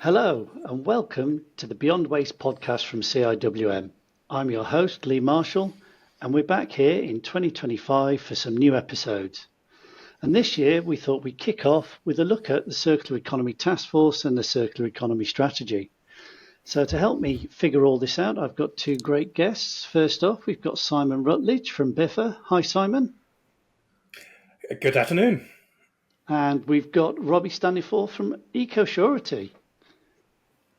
Hello and welcome to the Beyond Waste podcast from CIWM. I'm your host, Lee Marshall, and we're back here in 2025 for some new episodes. And this year we thought we'd kick off with a look at the Circular Economy Taskforce and the Circular Economy Strategy. So to help me figure all this out, I've got two great guests. First off, we've got Simon Rutledge from Biffa. Hi, Simon. Good afternoon. And we've got Robbie Staniforth from Ecosurety.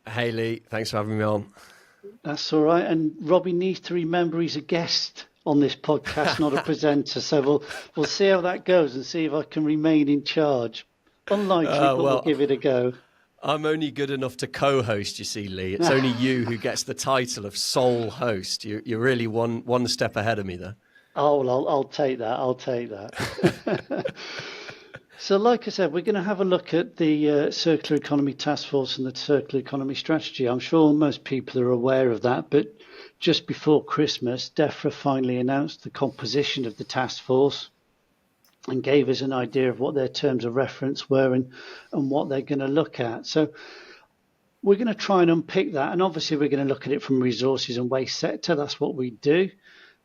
Hey Lee, thanks for having me on. That's all right. And Robbie needs to remember he's a guest on this podcast, not a presenter. So we'll see how that goes and see if I can remain in charge. Unlikely, but we'll give it a go. I'm only good enough to co-host, you see, Lee. It's only you who gets the title of sole host. You're really one step ahead of me there. Oh, well, I'll take that. I'll take that. So like I said, we're going to have a look at the Circular Economy Taskforce and the Circular Economy Strategy. I'm sure most people are aware of that, but just before Christmas, Defra finally announced the composition of the task force and gave us an idea of what their terms of reference were and what they're going to look at. So we're going to try and unpick that, and obviously we're going to look at it from resources and waste sector. That's what we do.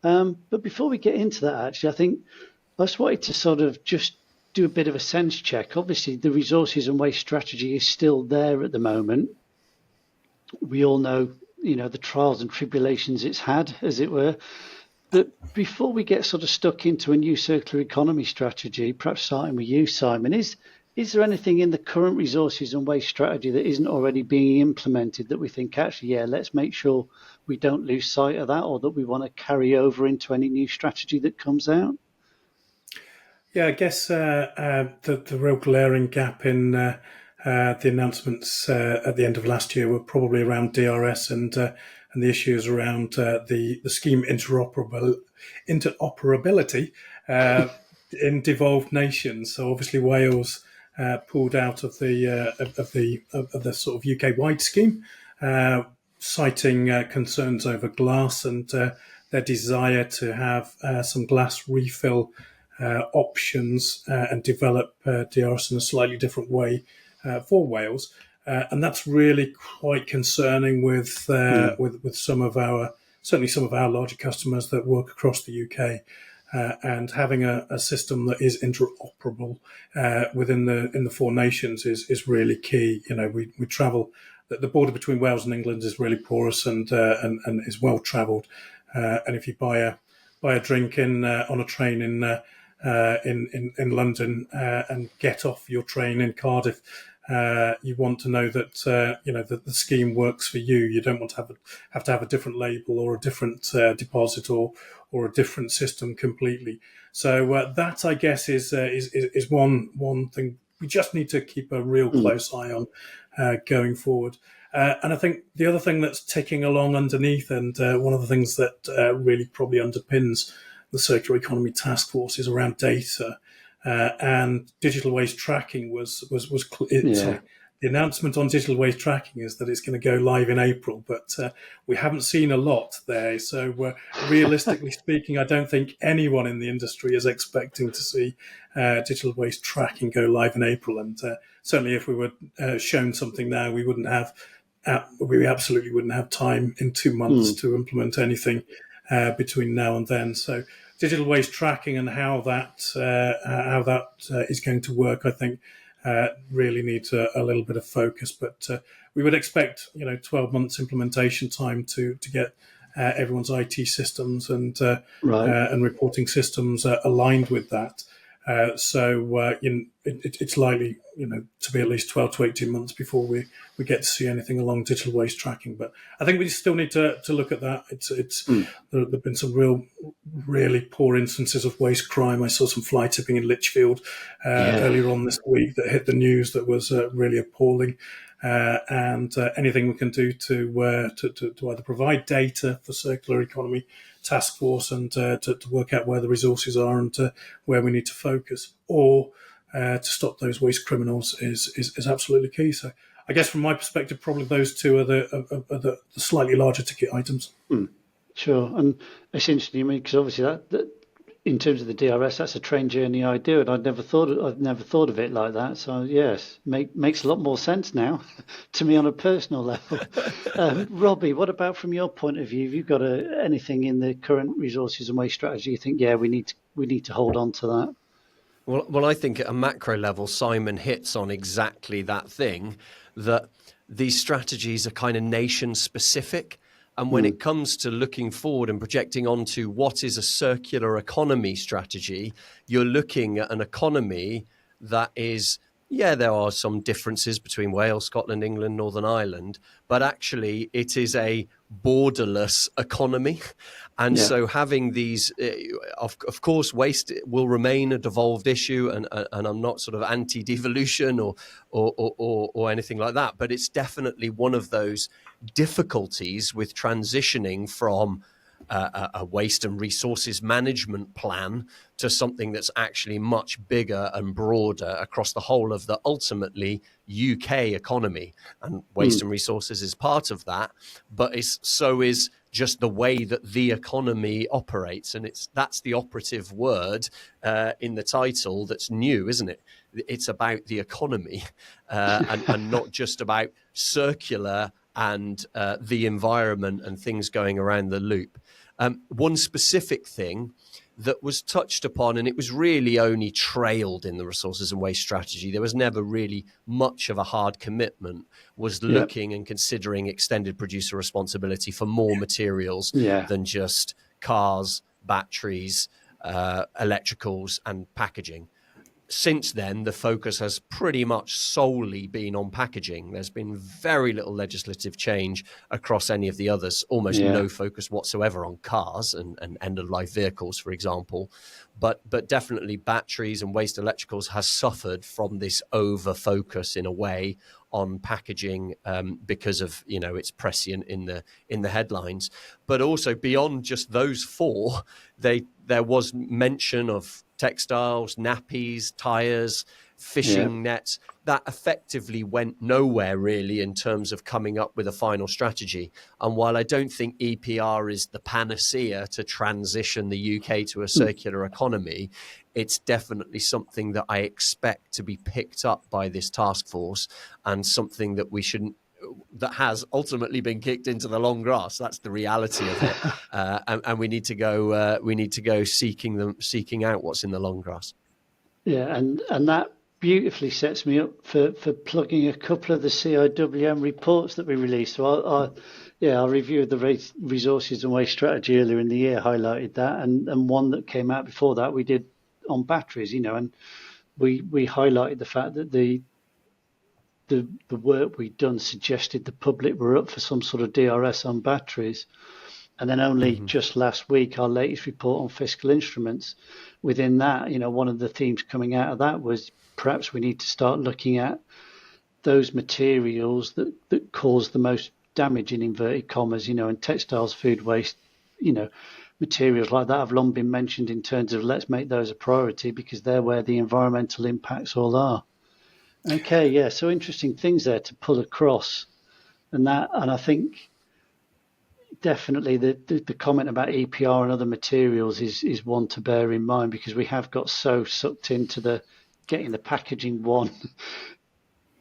But before we get into that, actually, I think I just wanted to sort of just do a bit of a sense check. Obviously, the resources and waste strategy is still there at the moment. We all know, the trials and tribulations it's had, as it were. But before we get sort of stuck into a new circular economy strategy, perhaps starting with you, Simon, is there anything in the current resources and waste strategy that isn't already being implemented that we think, actually, let's make sure we don't lose sight of that, or that we want to carry over into any new strategy that comes out? Yeah, I guess the real glaring gap in the announcements at the end of last year were probably around DRS and the issues around the scheme interoperability in devolved nations. So obviously Wales pulled out of the sort of UK-wide scheme, citing concerns over glass and their desire to have some glass refill options and develop DRS in a slightly different way for Wales, and that's really quite concerning with some of our larger customers that work across the UK, and having a system that is interoperable within the four nations is really key. We travel. The border between Wales and England is really porous and is well travelled, and if you buy a drink on a train in London and get off your train in Cardiff, you want to know that that the scheme works for you. You don't want to have to have a different label or a different deposit or a different system completely. So that, I guess, is one thing we just need to keep a real close eye on going forward. And I think the other thing that's ticking along underneath, and one of the things that really probably underpins the Circular Economy Task Force is around data, and digital waste tracking sorry, the announcement on digital waste tracking is that it's going to go live in April, but we haven't seen a lot there. So realistically speaking, I don't think anyone in the industry is expecting to see digital waste tracking go live in April. And certainly if we were shown something now, we absolutely wouldn't have time in 2 months to implement anything between now and then. So digital waste tracking and how that is going to work, I think, really needs a little bit of focus. But we would expect 12 months implementation time to get everyone's IT systems and reporting systems aligned with that. So it's likely to be at least 12 to 18 months before we get to see anything along digital waste tracking. But I think we still need to look at that. There have been some really poor instances of waste crime. I saw some fly tipping in Lichfield earlier on this week that hit the news that was really appalling. And anything we can do to either provide data for circular economy task force and to work out where the resources are and where we need to focus, or to stop those waste criminals is absolutely key. So I guess from my perspective, probably those two are the slightly larger ticket items. Sure, and it's interesting, because obviously that in terms of the DRS, that's a train journey I do, and I'd never thought of it like that. So yes, makes a lot more sense now to me on a personal level. Robbie, what about from your point of view? Have you got anything in the current resources and waste strategy you think, yeah, we need to hold on to that? Well, I think at a macro level, Simon hits on exactly that thing, that these strategies are kind of nation specific. And when it comes to looking forward and projecting onto what is a circular economy strategy, you're looking at an economy that is, yeah, there are some differences between Wales, Scotland, England, Northern Ireland, but actually it is a borderless economy. And so having these, of course, waste will remain a devolved issue, and I'm not sort of anti-devolution or anything like that, but it's definitely one of those difficulties with transitioning from a waste and resources management plan to something that's actually much bigger and broader across the whole of the ultimately UK economy. And waste and resources is part of that, but so is just the way that the economy operates. And that's the operative word in the title that's new, isn't it? It's about the economy and not just about circular and the environment and things going around the loop. One specific thing that was touched upon, and it was really only trailed in the resources and waste strategy, there was never really much of a hard commitment, was looking and considering extended producer responsibility for more materials than just cars, batteries, electricals and packaging. Since then, the focus has pretty much solely been on packaging. There's been very little legislative change across any of the others, almost no focus whatsoever on cars and end-of-life vehicles, for example. But definitely batteries and waste electricals has suffered from this over-focus in a way on packaging because of, it's prescient in the headlines. But also beyond just those four, there was mention of textiles, nappies, tyres, fishing nets. That effectively went nowhere really in terms of coming up with a final strategy. And while I don't think EPR is the panacea to transition the UK to a circular economy, it's definitely something that I expect to be picked up by this task force, and something that that has ultimately been kicked into the long grass. That's the reality of it, and we need to go. We need to go seeking out what's in the long grass. Yeah, and that beautifully sets me up for plugging a couple of the CIWM reports that we released. So our review of the resources and waste strategy earlier in the year highlighted that, and one that came out before that we did on batteries. And we highlighted the fact that the work we'd done suggested the public were up for some sort of DRS on batteries. And then only just last week, our latest report on fiscal instruments, within that, one of the themes coming out of that was perhaps we need to start looking at those materials that cause the most damage, in inverted commas, and textiles, food waste, materials like that have long been mentioned in terms of let's make those a priority because they're where the environmental impacts all are. Okay, yeah, so interesting things there to pull across, and I think definitely the comment about EPR and other materials is one to bear in mind, because we have got so sucked into getting the packaging one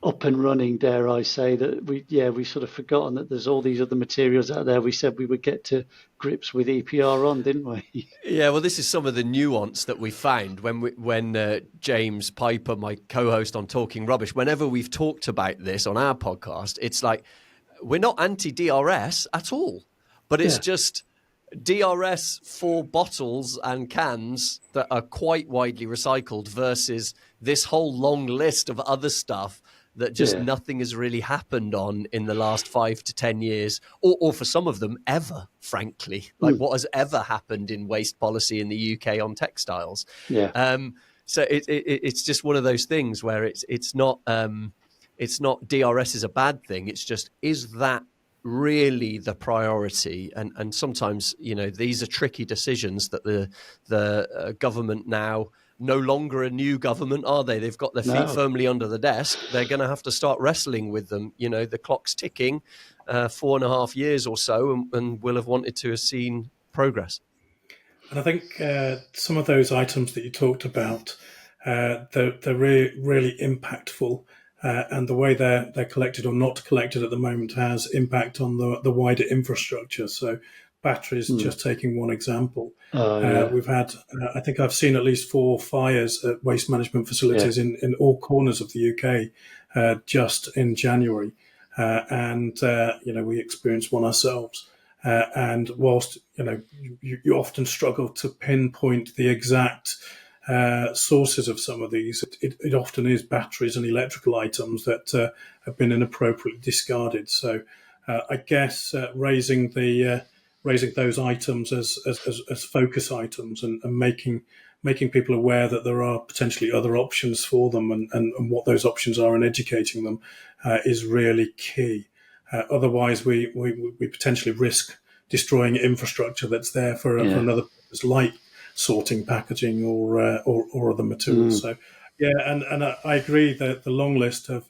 up and running, dare I say, that we sort of forgotten that there's all these other materials out there we said we would get to grips with EPR on, didn't we? Yeah, well, this is some of the nuance that we found when James Piper, my co-host on Talking Rubbish, whenever we've talked about this on our podcast, it's like we're not anti-DRS at all, but it's just DRS for bottles and cans that are quite widely recycled versus this whole long list of other stuff that just nothing has really happened on in the last 5 to 10 years, or for some of them ever, frankly. Like what has ever happened in waste policy in the UK on textiles? So it's just one of those things where it's not DRS is a bad thing. It's just, is that really the priority? And sometimes, these are tricky decisions that the government now, no longer a new government, are they? They've got their feet firmly under the desk. They're going to have to start wrestling with them. The clock's ticking, 4.5 years or so, and we'll have wanted to have seen progress. And I think some of those items that you talked about, they're really impactful. And the way they're collected or not collected at the moment has impact on the wider infrastructure. So batteries, just taking one example. We've had, I think I've seen at least 4 fires at waste management facilities in all corners of the UK just in January. We experienced one ourselves. And whilst, you often struggle to pinpoint the exact sources of some of these, it often is batteries and electrical items that have been inappropriately discarded. So I guess raising those items as focus items and making people aware that there are potentially other options for them and what those options are and educating them is really key. Otherwise, we potentially risk destroying infrastructure that's there for another purpose, like sorting, packaging, or other materials. So, and I agree that the long list of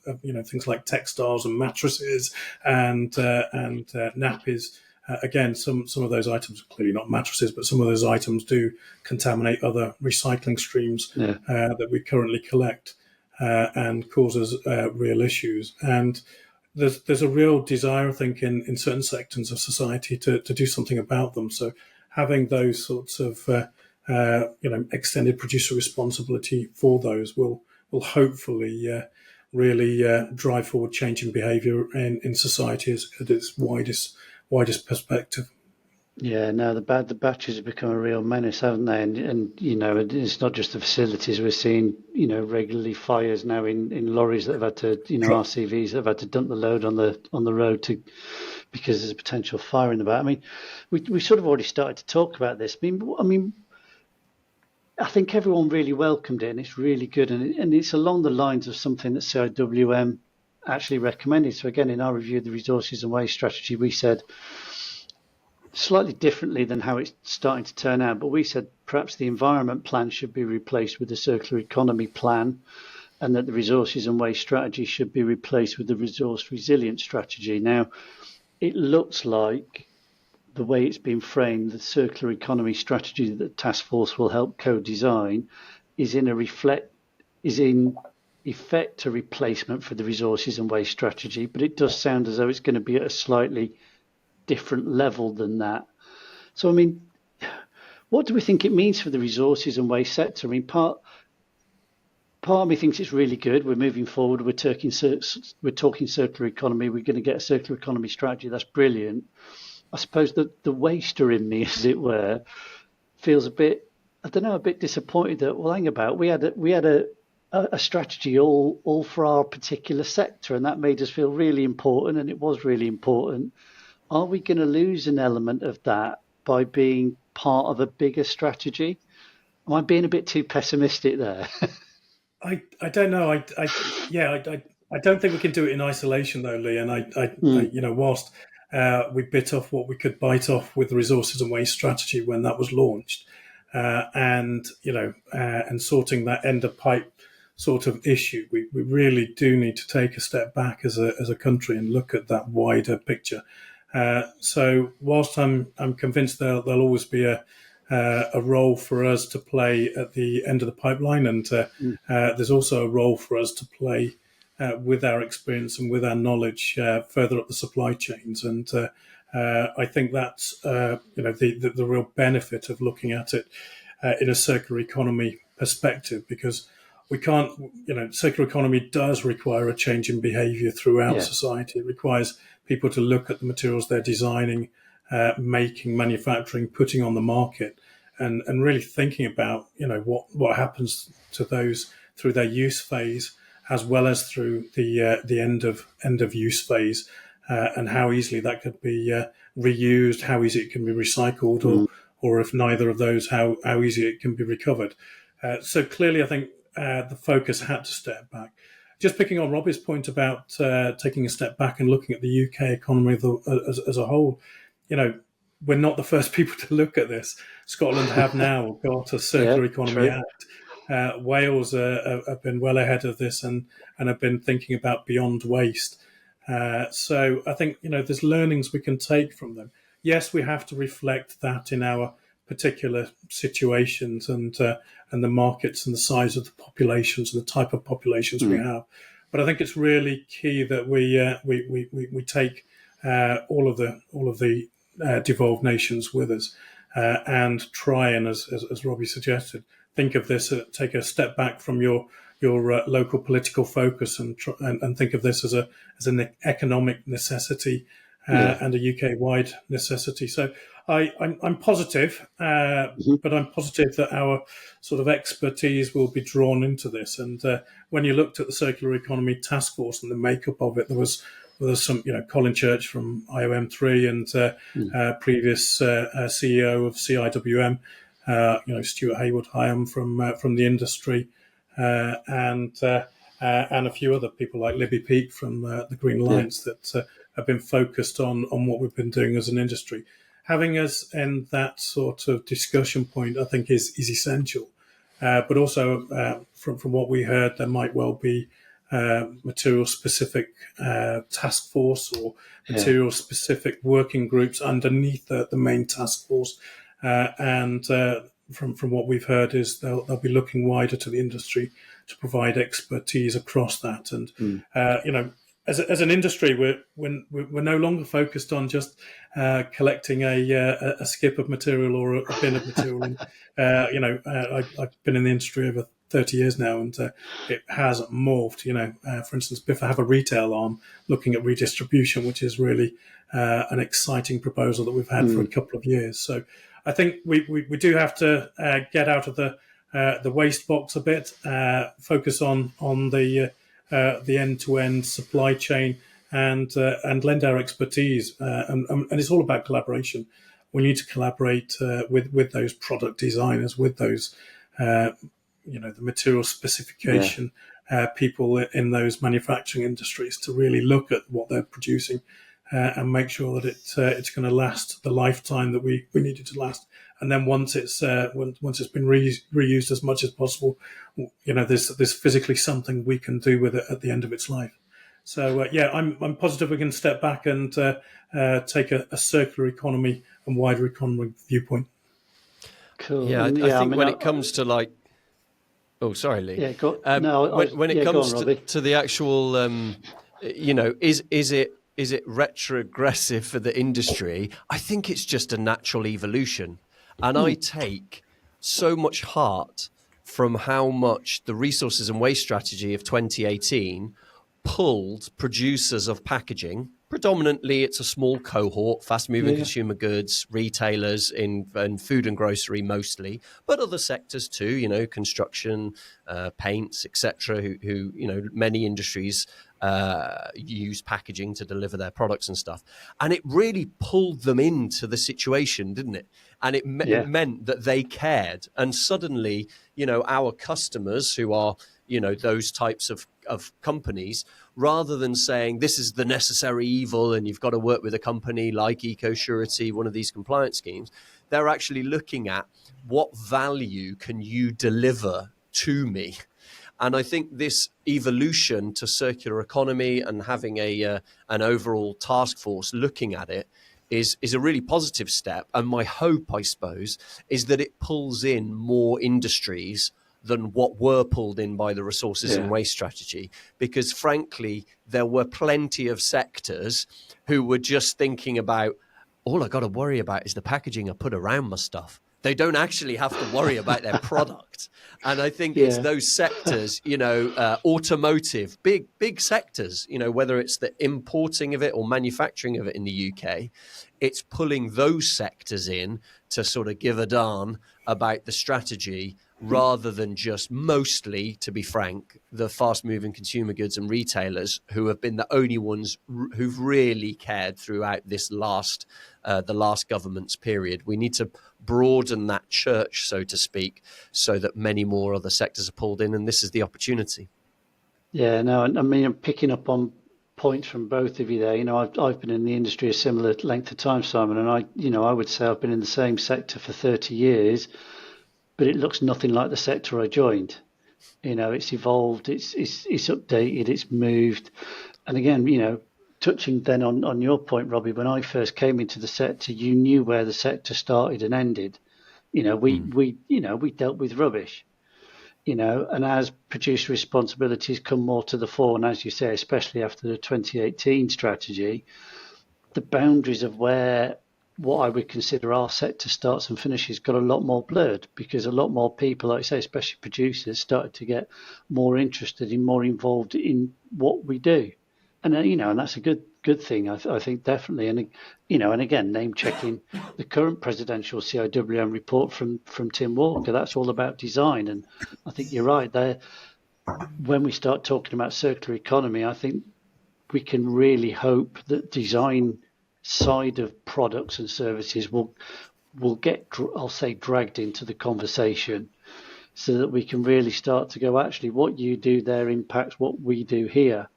things like textiles and mattresses and nappies. Again, some of those items are clearly not mattresses, but some of those items do contaminate other recycling streams that we currently collect and causes real issues. And there's a real desire, I think, in certain sectors of society to do something about them. So having those sorts of extended producer responsibility for those will hopefully really drive forward change in behaviour in society at its widest perspective. Yeah, no, the batteries have become a real menace, haven't they? And it's not just the facilities. We're seeing, regularly fires now in lorries that have had to, RCVs that have had to dump the load on the road because there's a potential fire in the back. I mean, we sort of already started to talk about this. I mean, I think everyone really welcomed it, and it's really good, and it's along the lines of something that CIWM actually recommended. So again, in our review of the resources and waste strategy, we said, slightly differently than how it's starting to turn out, but we said perhaps the environment plan should be replaced with the circular economy plan, and that the resources and waste strategy should be replaced with the resource resilience strategy. Now, it looks like the way it's been framed, the circular economy strategy that the Taskforce will help co-design is in effect a replacement for the resources and waste strategy, but it does sound as though it's going to be at a slightly different level than that. So, I mean, what do we think it means for the resources and waste sector? I mean, part of me thinks it's really good. We're moving forward. We're talking circular economy. We're going to get a circular economy strategy. That's brilliant. I suppose that the waster in me, as it were, feels a bit disappointed that, well, hang about, we had a strategy all for our particular sector, and that made us feel really important, and it was really important. Are we going to lose an element of that by being part of a bigger strategy? Am I being a bit too pessimistic there? I don't know. I don't think we can do it in isolation, though, Lee. And whilst we bit off what we could bite off with the resources and waste strategy when that was launched, and sorting that end of pipe sort of issue, we really do need to take a step back as a country and look at that wider picture. So whilst I'm convinced there'll always be a role for us to play at the end of the pipeline, and there's also a role for us to play with our experience and with our knowledge further up the supply chains. And I think that's the real benefit of looking at it in a circular economy perspective, because we can't, circular economy does require a change in behaviour throughout society. It requires people to look at the materials they're designing, making, manufacturing, putting on the market, and really thinking about, what happens to those through their use phase, as well as through the end of use phase, and how easily that could be reused, how easy it can be recycled, or if neither of those, how easy it can be recovered. So clearly, I think the focus had to step back. Just picking on Robbie's point about taking a step back and looking at the UK economy as a whole, we're not the first people to look at this. Scotland have now got a Circular Economy Act. Wales have been well ahead of this and have been thinking about beyond waste. So I think, there's learnings we can take from them. Yes, we have to reflect that in our particular situations and the markets and the size of the populations and the type of populations we have. But I think it's really key that we take all of the devolved nations with us and try and, as Robbie suggested, think of this, take a step back from your local political focus and think of this as an economic necessity and a UK-wide necessity. So I'm positive, but I'm positive that our sort of expertise will be drawn into this. And when you looked at the Circular Economy Taskforce and the makeup of it, there was some, Colin Church from IOM3 and previous CEO of CIWM, Stuart Haywood-Hyam from the industry, and a few other people like Libby Peake from the Green Alliance that have been focused on what we've been doing as an industry. Having us in that sort of discussion point, I think, is essential. But also, from what we heard, there might well be material-specific task force or material-specific working groups underneath the main task force. And from what we've heard is they'll be looking wider to the industry to provide expertise across that. And as an industry, we're no longer focused on just collecting a skip of material or a bin of material. I've been in the industry over 30 years now, and it has morphed. For instance, Biffa have a retail arm looking at redistribution, which is really an exciting proposal that we've had for a couple of years. So I think we do have to get out of the waste box a bit, focus on the end-to-end supply chain, and lend our expertise. And it's all about collaboration. We need to collaborate with those product designers, with those the material specification people in those manufacturing industries to really look at what they're producing and make sure that it's going to last the lifetime that we need it to last. And then once it's been reused as much as possible, there's physically something we can do with it at the end of its life. So I'm positive we can step back and take a circular economy and wider economy viewpoint. Cool. Yeah, I think when it comes to like, oh, sorry, Lee. Yeah, when it comes to the actual, is it retrogressive for the industry? I think it's just a natural evolution. And I take so much heart from how much the resources and waste strategy of 2018 pulled producers of packaging. Predominantly, it's a small cohort, fast-moving consumer goods, retailers in food and grocery mostly, but other sectors too, construction, paints, etc., who many industries use packaging to deliver their products and stuff. And it really pulled them into the situation, didn't it? And it meant that they cared. And suddenly, our customers who are, those types of companies, rather than saying this is the necessary evil and you've got to work with a company like Ecosurety, one of these compliance schemes, they're actually looking at what value can you deliver to me. And I think this evolution to circular economy and having an overall task force looking at it is a really positive step. And my hope, I suppose, is that it pulls in more industries than what were pulled in by the resources and waste strategy. Because frankly, there were plenty of sectors who were just thinking about, all I got to worry about is the packaging I put around my stuff. They don't actually have to worry about their product. And I think it's those sectors, automotive, big sectors, whether it's the importing of it or manufacturing of it in the UK, it's pulling those sectors in to sort of give a darn about the strategy rather than just mostly, to be frank, the fast-moving consumer goods and retailers who have been the only ones who've really cared throughout this the last government's period. We need to broaden that church, so to speak, so that many more other sectors are pulled in, and this is the opportunity. Yeah, no, I mean, I'm picking up on points from both of you there. I've been in the industry a similar length of time, Simon, and I would say I've been in the same sector for 30 years, but it looks nothing like the sector I joined. It's evolved, it's updated, it's moved. And again, touching then on your point, Robbie, when I first came into the sector, you knew where the sector started and ended. We dealt with rubbish, and as producer responsibilities come more to the fore, and as you say, especially after the 2018 strategy, the boundaries of where what I would consider our sector starts and finishes got a lot more blurred, because a lot more people, like I say, especially producers, started to get more interested in, more involved in what we do. And, and that's a good thing, I think, definitely. And, and again, name checking the current presidential CIWM report from Tim Walker, that's all about design. And I think you're right there. When we start talking about circular economy, I think we can really hope that design side of products and services will get, I'll say, dragged into the conversation, so that we can really start to go, actually, what you do there impacts what we do here.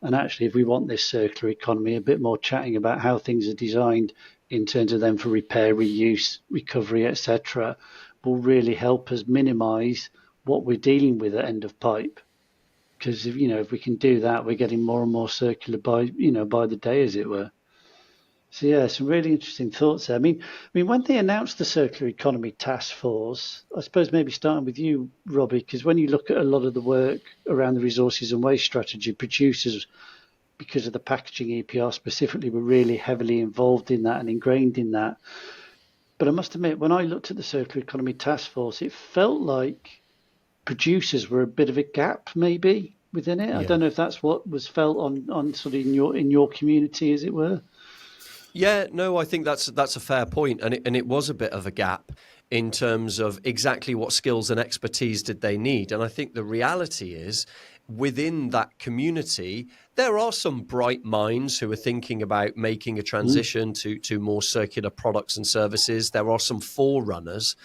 And actually, if we want this circular economy, a bit more chatting about how things are designed in terms of them for repair, reuse, recovery, etc., will really help us minimise what we're dealing with at end of pipe. Because if we can do that, we're getting more and more circular by the day, as it were. So yeah, some really interesting thoughts there. I mean, when they announced the Circular Economy Task Force, I suppose maybe starting with you, Robbie, because when you look at a lot of the work around the resources and waste strategy, producers, because of the packaging EPR specifically, were really heavily involved in that and ingrained in that. But I must admit, when I looked at the Circular Economy Task Force, it felt like producers were a bit of a gap, maybe, within it. Yeah. I don't know if that's what was felt on sort of in your community, as it were. Yeah, no, I think that's a fair point, and it was a bit of a gap in terms of exactly what skills and expertise did they need. And I think the reality is, within that community, there are some bright minds who are thinking about making a transition to more circular products and services. There are some forerunners,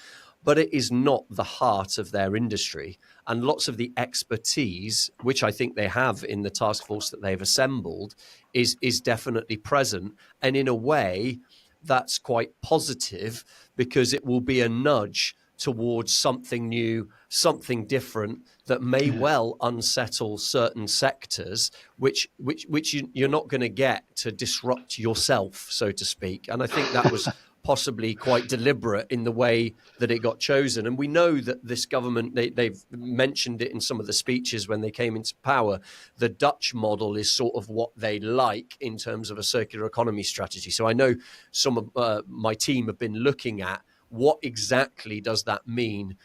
but it is not the heart of their industry. And lots of the expertise, which I think they have in the task force that they've assembled, is definitely present. And in a way, that's quite positive, because it will be a nudge towards something new, something different that may well unsettle certain sectors, which you're not going to get to disrupt yourself, so to speak. And I think that was possibly quite deliberate in the way that it got chosen. And we know that this government, they've mentioned it in some of the speeches when they came into power, the Dutch model is sort of what they like in terms of a circular economy strategy. So I know some of my team have been looking at what exactly does that mean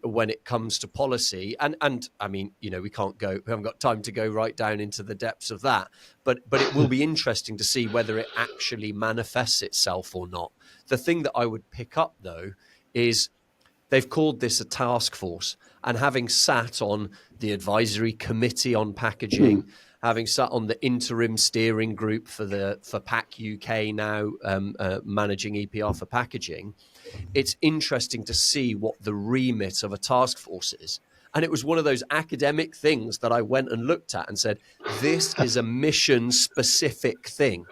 when it comes to policy. And I mean, we haven't got time to go right down into the depths of that, but it will be interesting to see whether it actually manifests itself or not. The thing that I would pick up, though, is they've called this a task force, and having sat on the advisory committee on packaging, having sat on the interim steering group for Pack UK now, managing EPR for packaging, it's interesting to see what the remit of a task force is. And it was one of those academic things that I went and looked at and said, this is a mission-specific thing.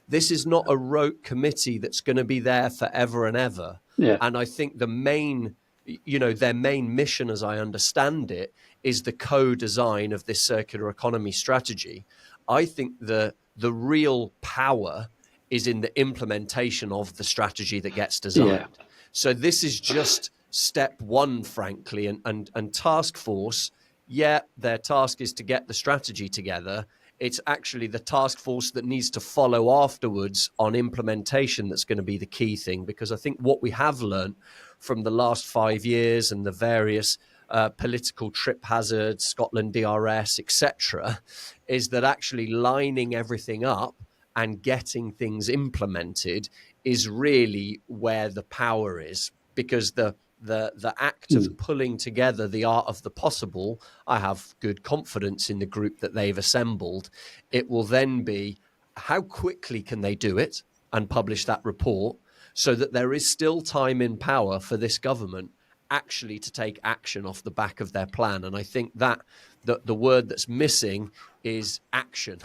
This is not a rote committee that's going to be there forever and ever. Yeah. And I think their main mission, as I understand it, is the co-design of this circular economy strategy. I think the real power is in the implementation of the strategy that gets designed. Yeah. So this is just step one, frankly, and task force, their task is to get the strategy together. It's actually the task force that needs to follow afterwards on implementation that's going to be the key thing, because I think what we have learned from the last 5 years and the various political trip hazards, Scotland DRS, etc., is that actually lining everything up and getting things implemented is really where the power is, because the act of pulling together the art of the possible, I have good confidence in the group that they've assembled. It will then be, how quickly can they do it and publish that report, so that there is still time in power for this government actually to take action off the back of their plan. And I think that the word that's missing is action.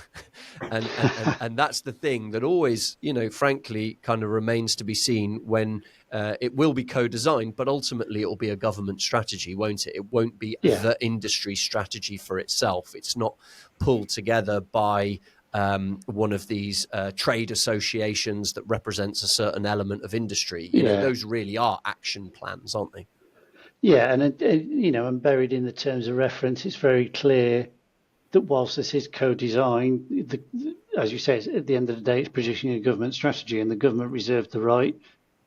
and that's the thing that always, frankly, kind of remains to be seen when it will be co-designed, but ultimately it will be a government strategy, won't it? It won't be the industry strategy for itself. It's not pulled together by one of these trade associations that represents a certain element of industry. You know, those really are action plans, aren't they? Yeah, and and buried in the terms of reference, it's very clear that whilst this is co-design, as you say, at the end of the day, it's producing a government strategy, and the government reserved the right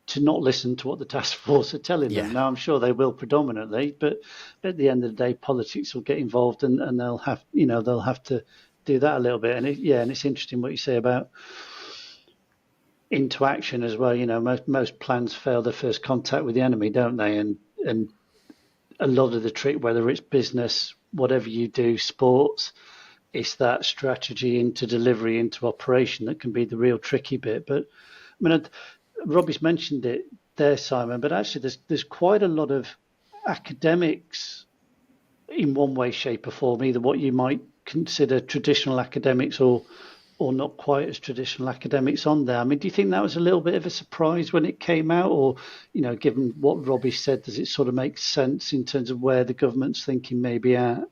to not listen to what the task force are telling them. Now, I'm sure they will predominantly, but at the end of the day, politics will get involved, and they'll have to do that a little bit. And it's interesting what you say about into action as well. You know, most plans fail their first contact with the enemy, don't they? And a lot of the trick, whether it's business, whatever you do, sports, it's that strategy into delivery, into operation that can be the real tricky bit. But I mean, Robbie's mentioned it there, Simon, but actually there's quite a lot of academics in one way, shape or form, either what you might consider traditional academics or not quite as traditional academics on there. I mean, do you think that was a little bit of a surprise when it came out, or, you know, given what Robbie said, does it sort of make sense in terms of where the government's thinking maybe at?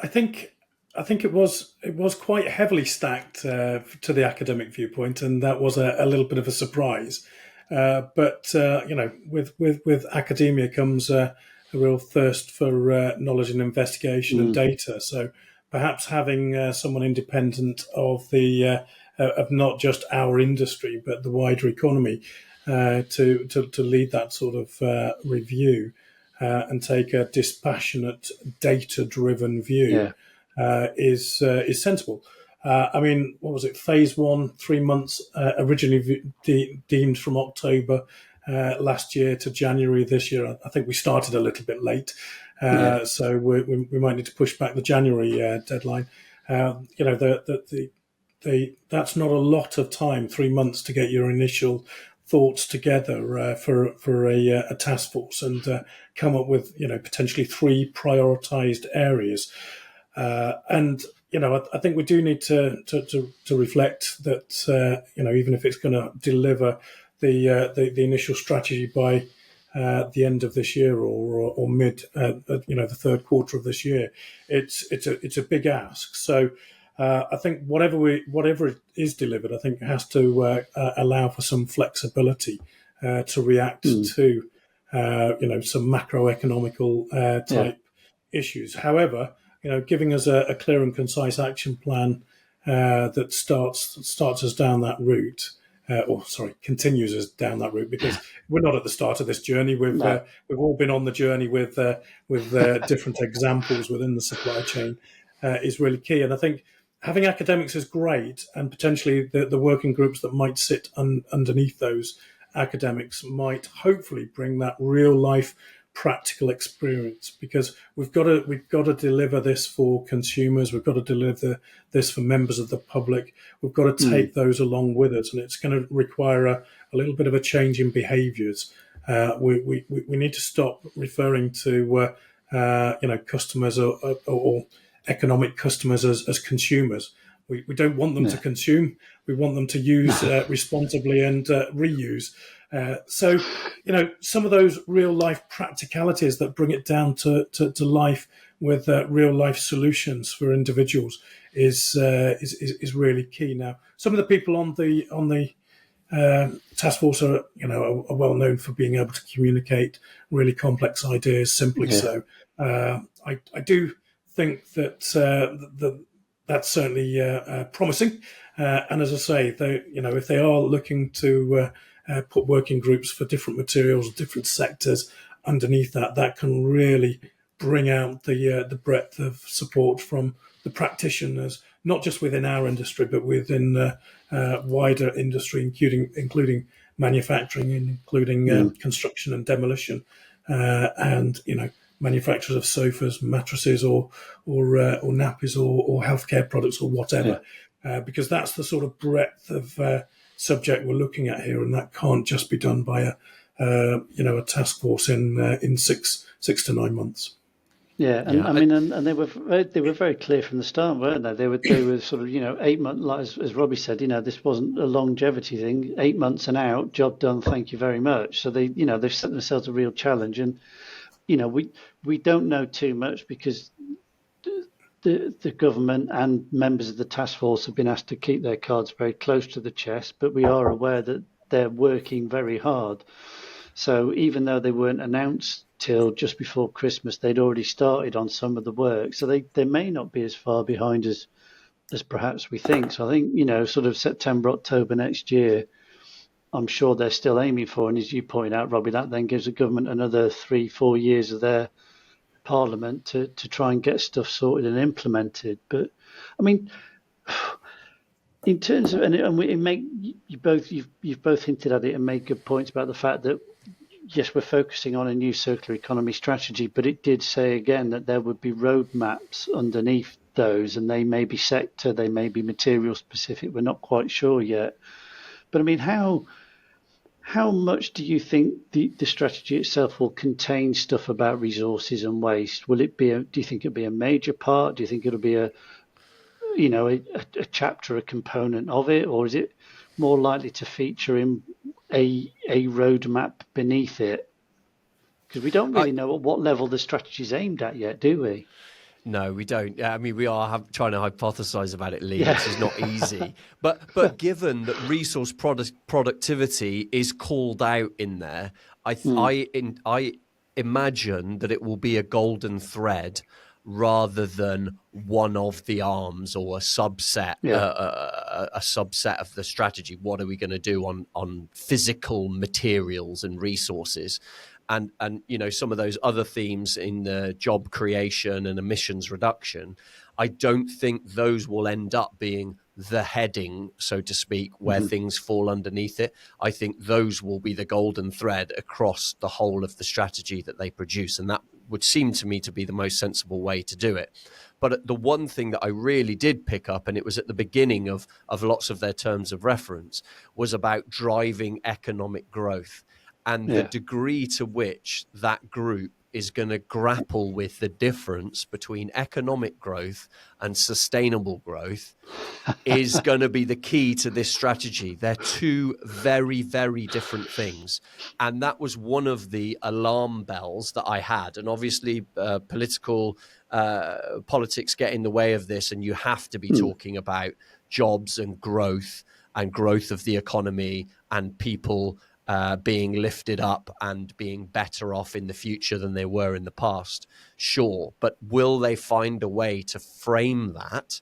I think it was quite heavily stacked to the academic viewpoint, and that was a little bit of a surprise. But you know, with academia comes a real thirst for knowledge and investigation and data. So perhaps having someone independent of the of not just our industry but the wider economy to lead that sort of review and take a dispassionate, data-driven view is sensible. I mean, what was it? Phase 1, 3 months, originally deemed from October last year to January this year. I think we started a little bit late, so we might need to push back the January deadline. You know, that's not a lot of time, 3 months, to get your initial thoughts together for a task force and come up with, you know, potentially 3 prioritized areas. And you know, I think we do need to reflect that you know, even if it's going to deliver the initial strategy by the end of this year or mid you know, the third quarter of this year, it's a big ask. So I think whatever it is delivered, I think it has to allow for some flexibility to react to you know, some macroeconomical type issues. However, you know, giving us a clear and concise action plan that starts us down that route, continues us down that route, because we're not at the start of this journey. We've all been on the journey with different examples within the supply chain is really key. And I think having academics is great, and potentially the working groups that might sit underneath those academics might hopefully bring that real life practical experience, because we've got to deliver this for consumers. We've got to deliver this for members of the public. We've got to take those along with us, and it's going to require a little bit of a change in behaviours. We need to stop referring to you know, customers or economic customers as consumers. We don't want them to consume. We want them to use responsibly and reuse. So, you know, some of those real life practicalities that bring it down to life with real life solutions for individuals is really key. Now, some of the people on the task force are well known for being able to communicate really complex ideas simply. So, I do think that that's certainly promising. And as I say, if they are looking to put working groups for different materials, different sectors underneath that can really bring out the breadth of support from the practitioners, not just within our industry, but within wider industry, including manufacturing, including construction and demolition, and manufacturers of sofas, mattresses, or nappies, or healthcare products, or whatever, because that's the sort of breadth of subject we're looking at here, and that can't just be done by a task force in 6 to 9 months. I mean, and they were very clear from the start, weren't they? They were sort of 8 months, like as Robbie said, this wasn't a longevity thing. 8 months and out, job done, thank you very much. So they've set themselves a real challenge, and we don't know too much because the government and members of the task force have been asked to keep their cards very close to the chest, but we are aware that they're working very hard. So even though they weren't announced till just before Christmas, they'd already started on some of the work. So they may not be as far behind as perhaps we think. So I think, sort of September, October next year, I'm sure they're still aiming for. And as you point out, Robbie, that then gives the government another 3-4 years of their parliament to try and get stuff sorted and implemented. But I mean, in terms of, you've both hinted at it and made good points about the fact that yes, we're focusing on a new circular economy strategy, but it did say again that there would be roadmaps underneath those, and they may be sector, they may be material specific. We're not quite sure yet. But I mean, how much do you think the strategy itself will contain stuff about resources and waste? Will it be? Do you think it'll be a major part? Do you think it'll be a chapter, a component of it, or is it more likely to feature in a roadmap beneath it? Because we don't really know at what level the strategy is aimed at yet, do we? No, we don't. I mean, we are trying to hypothesize about it, Lee. Yeah. This is not easy. But given that resource productivity is called out in there, I imagine that it will be a golden thread rather than one of the arms or a subset, a subset of the strategy. What are we going to do on physical materials and resources? And some of those other themes in the job creation and emissions reduction, I don't think those will end up being the heading, so to speak, where things fall underneath it. I think those will be the golden thread across the whole of the strategy that they produce. And that would seem to me to be the most sensible way to do it. But the one thing that I really did pick up, and it was at the beginning of lots of their terms of reference, was about driving economic growth. And the degree to which that group is going to grapple with the difference between economic growth and sustainable growth is going to be the key to this strategy. They're two very, very different things. And that was one of the alarm bells that I had. And obviously politics get in the way of this, and you have to be talking about jobs and growth of the economy and people being lifted up and being better off in the future than they were in the past. Sure. But will they find a way to frame that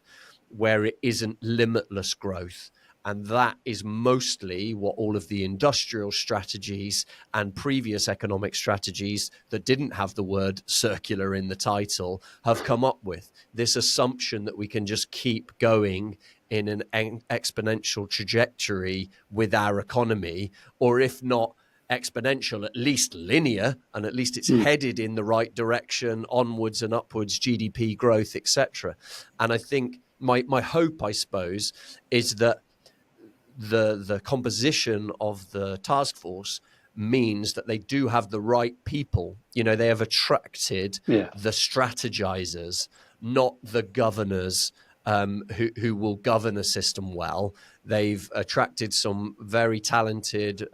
where it isn't limitless growth? And that is mostly what all of the industrial strategies and previous economic strategies that didn't have the word circular in the title have come up with. This assumption that we can just keep going in an exponential trajectory with our economy, or if not exponential, at least linear, and at least it's headed in the right direction, onwards and upwards, GDP growth, etc. And I think my hope, I suppose, is that the composition of the task force means that they do have the right people. They have attracted the strategizers, not the governors who will govern a system well. They've attracted some very talented,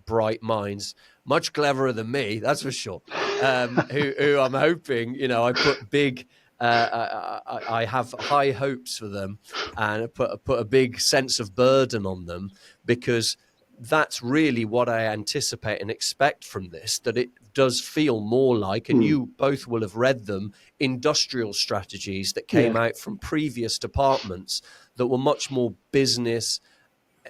bright minds, much cleverer than me, that's for sure, who I'm hoping, I put big... I have high hopes for them, and put a big sense of burden on them, because that's really what I anticipate and expect from this, that it does feel more like, and you both will have read them, industrial strategies that came out from previous departments that were much more business,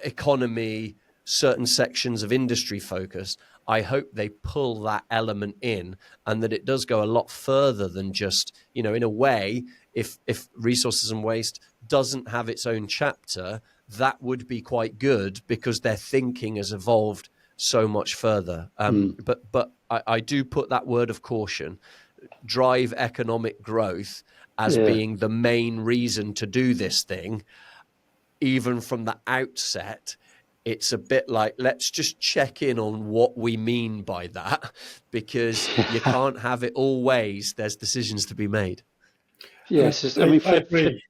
economy, certain sections of industry focused. I hope they pull that element in, and that it does go a lot further than just, in a way, if resources and waste doesn't have its own chapter, that would be quite good, because their thinking has evolved so much further. But I do put that word of caution, drive economic growth, as being the main reason to do this thing. Even from the outset, it's a bit like, let's just check in on what we mean by that, because you can't have it all ways. There's decisions to be made. Yes, I agree.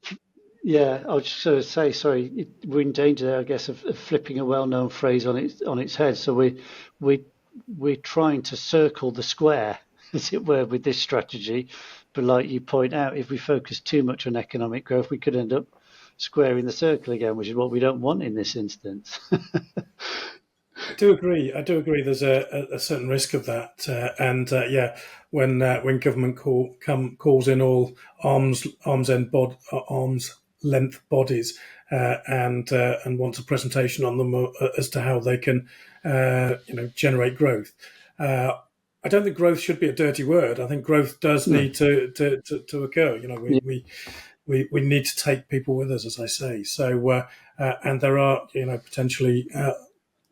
Yeah, I was just going to say, sorry, we're in danger there, I guess, of flipping a well-known phrase on its head. So we're trying to circle the square, as it were, with this strategy, But like you point out, if we focus too much on economic growth, we could end up squaring the circle again, which is what we don't want in this instance. I do agree. There's a certain risk of that, and when government calls in all arms length bodies and wants a presentation on them as to how they can generate growth. I don't think growth should be a dirty word. I think growth does need to occur. We need to take people with us, as I say. So and there are potentially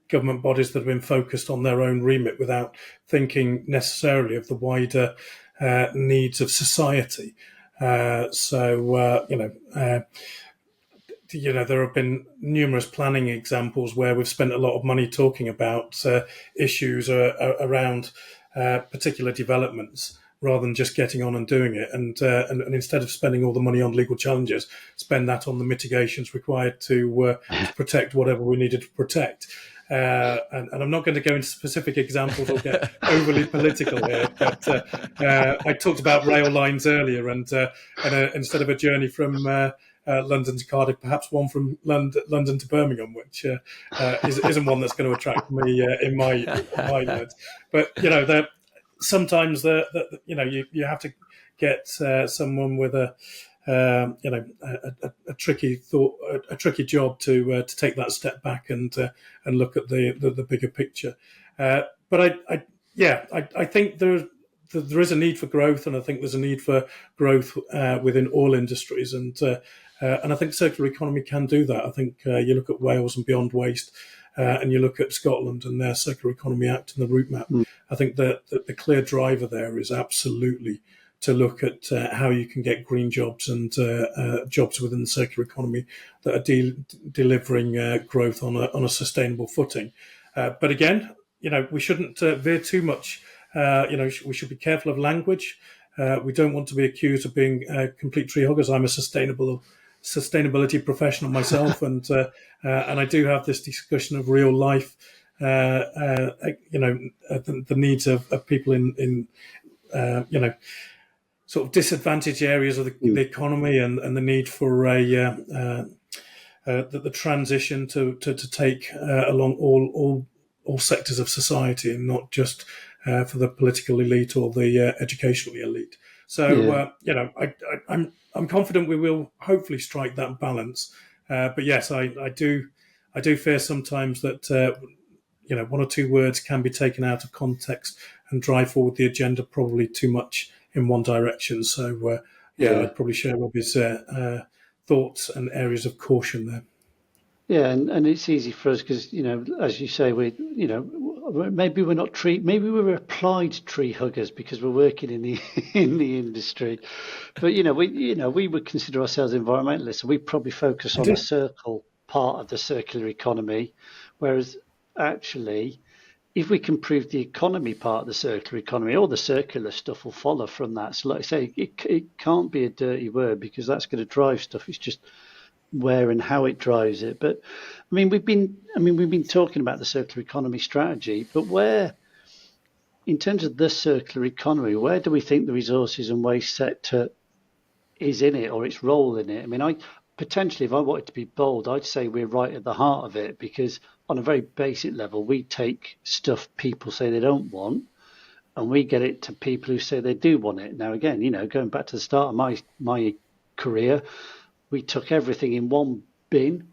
government bodies that have been focused on their own remit without thinking necessarily of the wider needs of society. There have been numerous planning examples where we've spent a lot of money talking about issues around particular developments rather than just getting on and doing it. And instead of spending all the money on legal challenges, spend that on the mitigations required to protect whatever we needed to protect. And I'm not going to go into specific examples or get overly political here, but I talked about rail lines earlier, and instead of a journey from London to Cardiff, perhaps one from London to Birmingham, which isn't one that's going to attract me in my words. But sometimes you have to get someone with a tricky job to take that step back and look at the bigger picture. But I think there is a need for growth, and I think there's a need for growth within all industries, and I think circular economy can do that. I think you look at Wales and Beyond Waste, and you look at Scotland and their Circular Economy Act and the route map. I think that the clear driver there is absolutely to look at how you can get green jobs and jobs within the circular economy that are delivering growth on a sustainable footing. But again, we shouldn't veer too much. We should be careful of language. We don't want to be accused of being complete tree huggers. I'm a sustainability professional myself, and I do have this discussion of real life. The needs of people in sort of disadvantaged areas of the economy, and the need for the transition to take along all sectors of society, and not just for the political elite or the educational elite. So I'm confident we will hopefully strike that balance. But yes, I do fear sometimes that one or two words can be taken out of context and drive forward the agenda probably too much in one direction. So I'd probably share Robbie's thoughts and areas of caution there. Yeah, and it's easy for us because as you say, maybe we're applied tree huggers because we're working in the industry, but we would consider ourselves environmentalists, so we probably focus on the circle part of the circular economy, whereas actually, if we can prove the economy part of the circular economy, all the circular stuff will follow from that. So like I say, it can't be a dirty word because that's going to drive stuff. It's just where and how it drives it. But we've been talking about the circular economy strategy, but where, in terms of the circular economy, where do we think the resources and waste sector is in it, or its role in it? Potentially, if I wanted to be bold, I'd say we're right at the heart of it, because on a very basic level, we take stuff people say they don't want, and we get it to people who say they do want it. Now, again, going back to the start of my career, we took everything in one bin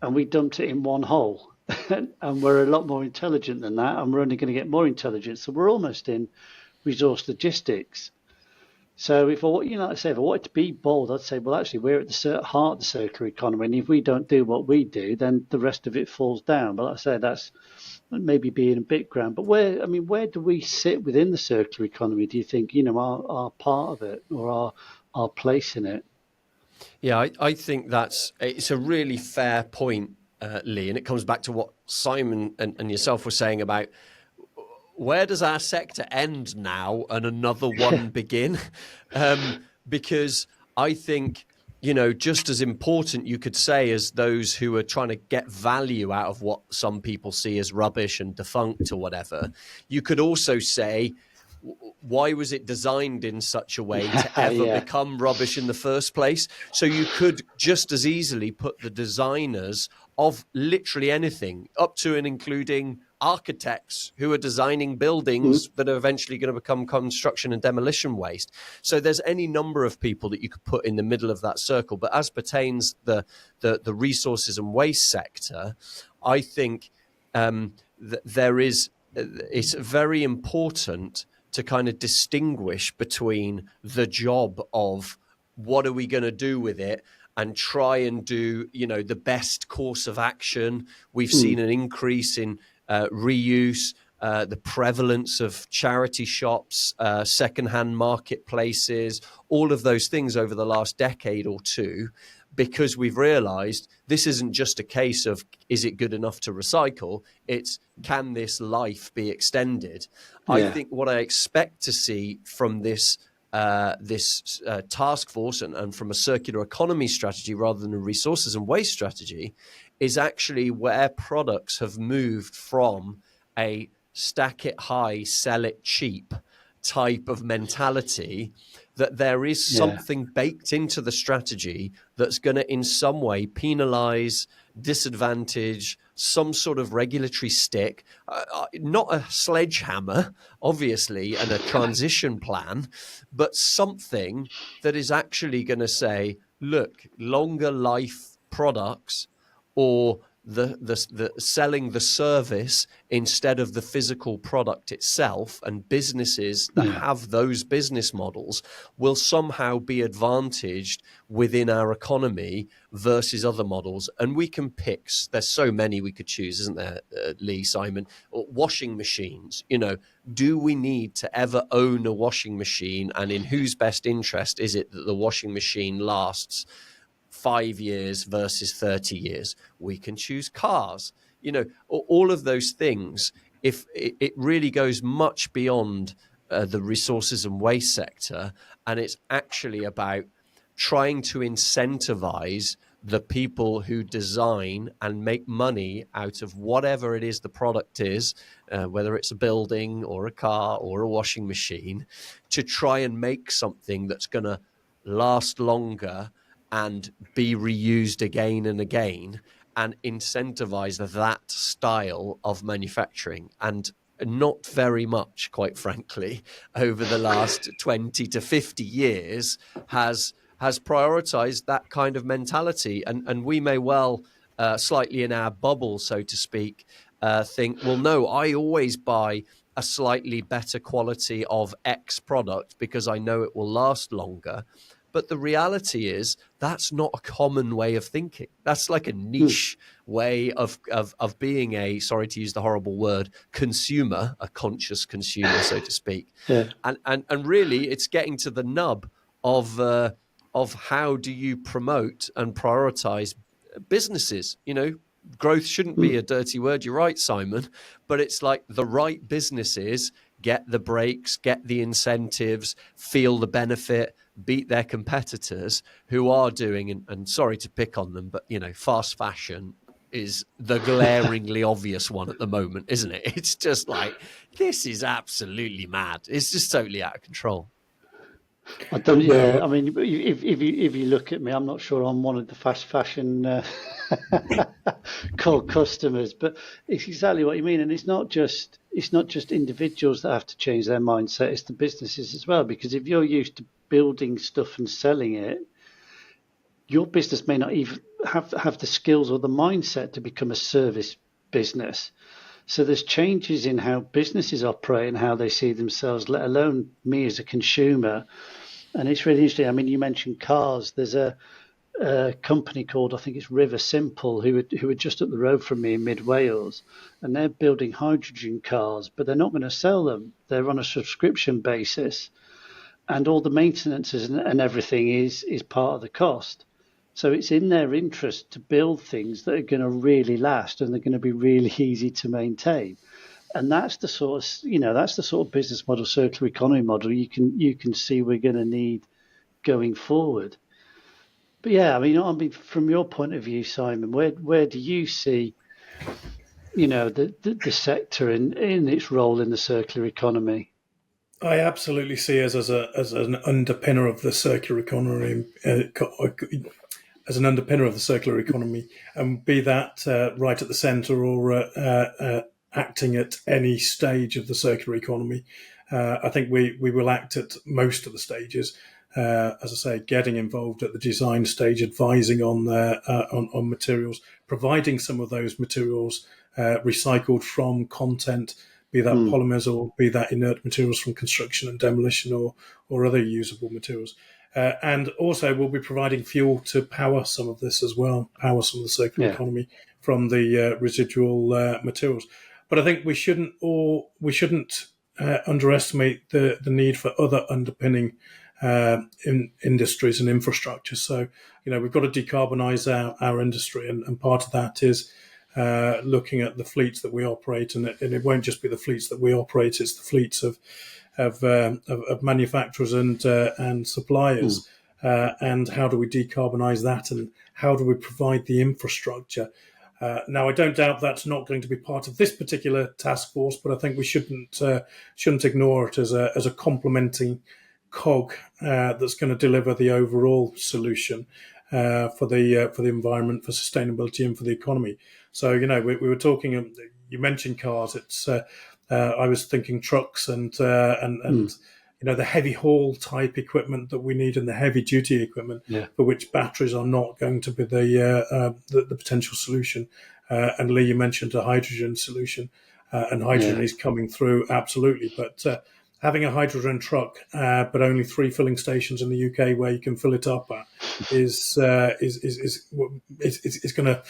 and we dumped it in one hole. And we're a lot more intelligent than that, and we're only going to get more intelligent. So we're almost in resource logistics. So if I wanted to be bold, I'd say, well, actually, we're at the heart of the circular economy, and if we don't do what we do, then the rest of it falls down. But like I said, that's maybe being a bit grand. But where do we sit within the circular economy? Do you think, our part of it, or our place in it? Yeah, I think it's a really fair point, Lee, and it comes back to what Simon and yourself were saying about, where does our sector end now and another one begin? Because I think, just as important, you could say, as those who are trying to get value out of what some people see as rubbish and defunct or whatever, you could also say, why was it designed in such a way to ever become rubbish in the first place? So you could just as easily put the designers of literally anything, up to and including architects who are designing buildings that are eventually going to become construction and demolition waste. So there's any number of people that you could put in the middle of that circle. But as pertains the resources and waste sector, I think it's very important to kind of distinguish between the job of what are we going to do with it and try and do, the best course of action. We've seen an increase in reuse, the prevalence of charity shops, secondhand marketplaces, all of those things over the last decade or two, because we've realized this isn't just a case of, is it good enough to recycle? It's, can this life be extended? I think what I expect to see from this task force and from a circular economy strategy rather than a resources and waste strategy is actually where products have moved from a stack it high, sell it cheap type of mentality, that there is something baked into the strategy that's going to in some way penalize, disadvantage, some sort of regulatory stick, not a sledgehammer, obviously, and a transition plan, but something that is actually going to say, look, longer life products, or the selling the service instead of the physical product itself, and businesses that have those business models will somehow be advantaged within our economy versus other models. And we can pick, there's so many we could choose, isn't there, Lee, Simon? Washing machines, do we need to ever own a washing machine, and in whose best interest is it that the washing machine lasts 5 years versus 30 years? We can choose cars, all of those things. If it really goes much beyond the resources and waste sector, and it's actually about trying to incentivize the people who design and make money out of whatever it is the product is, whether it's a building or a car or a washing machine, to try and make something that's going to last longer and be reused again and again, and incentivize that style of manufacturing. And not very much, quite frankly, over the last 20 to 50 years has prioritized that kind of mentality. And we may well, slightly in our bubble, so to speak, think, well, no, I always buy a slightly better quality of X product because I know it will last longer. But the reality is that's not a common way of thinking. That's like a niche way of being a, sorry to use the horrible word, consumer, a conscious consumer, so to speak. And really it's getting to the nub of how do you promote and prioritize businesses. Growth shouldn't be a dirty word. You're right, Simon, but it's like the right businesses get the breaks, get the incentives, feel the benefit, beat their competitors who are doing, and sorry to pick on them, but fast fashion is the glaringly obvious one at the moment, isn't it? It's just like, this is absolutely mad. It's just totally out of control. I don't. Yeah, I mean, if you look at me, I'm not sure I'm one of the fast fashion core customers, but it's exactly what you mean. And it's not just individuals that have to change their mindset; it's the businesses as well. Because if you're used to building stuff and selling it, your business may not even have the skills or the mindset to become a service business. So there's changes in how businesses operate and how they see themselves, let alone me as a consumer. And it's really interesting. I mean, you mentioned cars. There's a company called, I think it's River Simple, who are just up the road from me in mid Wales, and they're building hydrogen cars, but they're not going to sell them. They're on a subscription basis, and all the maintenance and everything is part of the cost. So it's in their interest to build things that are going to really last and they're going to be really easy to maintain. And that's the sort of business model, circular economy model you can see we're going to need going forward. But yeah, I mean, from your point of view, Simon, where do you see, the sector in its role in the circular economy? I absolutely see us as an underpinner of the circular economy, as an underpinner of the circular economy, and be that right at the centre or acting at any stage of the circular economy. I think we will act at most of the stages. As I say, getting involved at the design stage, advising on materials, providing some of those materials recycled from content, be that polymers or be that inert materials from construction and demolition or other usable materials. And also we'll be providing fuel to power some of this as well, power some of the circular economy from the residual materials. But I think we shouldn't underestimate the need for other underpinning in industries and infrastructure. So, we've got to decarbonise our industry, and part of that is looking at the fleets that we operate, and it won't just be the fleets that we operate; it's the fleets of manufacturers and suppliers. And how do we decarbonise that, and how do we provide the infrastructure? Now, I don't doubt that's not going to be part of this particular task force, but I think we shouldn't ignore it as a complementing cog that's going to deliver the overall solution for the environment, for sustainability, and for the economy. So, we were talking. You mentioned cars. It's I was thinking trucks and the heavy haul type equipment that we need, and the heavy duty equipment for which batteries are not going to be the potential solution. And Lee, you mentioned a hydrogen solution, and hydrogen is coming through absolutely. But having a hydrogen truck, but only 3 filling stations in the UK where you can fill it up at, is going to